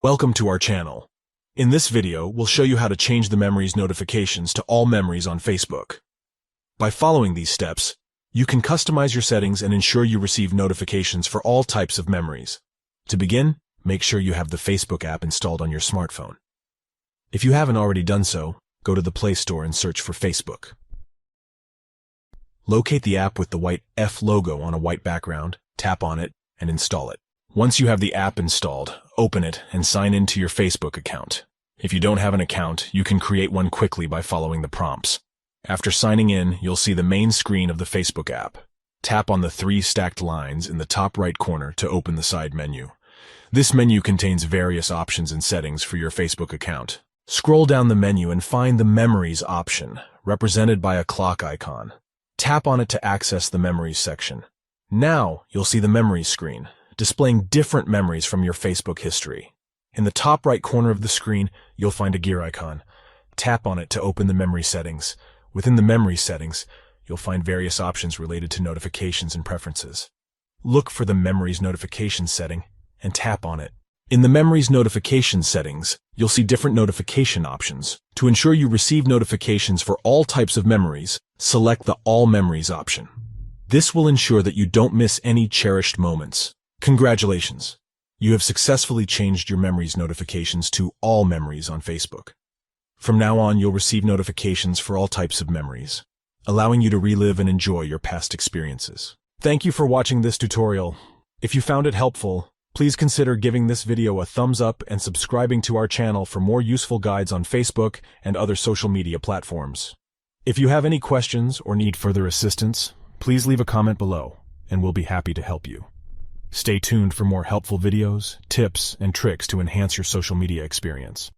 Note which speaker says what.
Speaker 1: Welcome to our channel. In this video, we'll show you how to change the memories notifications to all memories on Facebook. By following these steps, you can customize your settings and ensure you receive notifications for all types of memories. To begin, make sure you have the Facebook app installed on your smartphone. If you haven't already done so, go to the Play Store and search for Facebook. Locate the app with the white F logo on a white background, tap on it, and install it. Once you have the app installed, open it and sign in to your Facebook account. If you don't have an account, you can create one quickly by following the prompts. After signing in, you'll see the main screen of the Facebook app. Tap on the 3 stacked lines in the top right corner to open the side menu. This menu contains various options and settings for your Facebook account. Scroll down the menu and find the Memories option, represented by a clock icon. Tap on it to access the Memories section. Now, you'll see the Memories screen, displaying different memories from your Facebook history. In the top right corner of the screen, you'll find a gear icon. Tap on it to open the memory settings. Within the memory settings, you'll find various options related to notifications and preferences. Look for the Memories notification setting and tap on it. In the Memories notification settings, you'll see different notification options. To ensure you receive notifications for all types of memories, select the All Memories option. This will ensure that you don't miss any cherished moments. Congratulations! You have successfully changed your memories notifications to all memories on Facebook. From now on, you'll receive notifications for all types of memories, allowing you to relive and enjoy your past experiences. Thank you for watching this tutorial. If you found it helpful, please consider giving this video a thumbs up and subscribing to our channel for more useful guides on Facebook and other social media platforms. If you have any questions or need further assistance, please leave a comment below, and we'll be happy to help you. Stay tuned for more helpful videos, tips, and tricks to enhance your social media experience.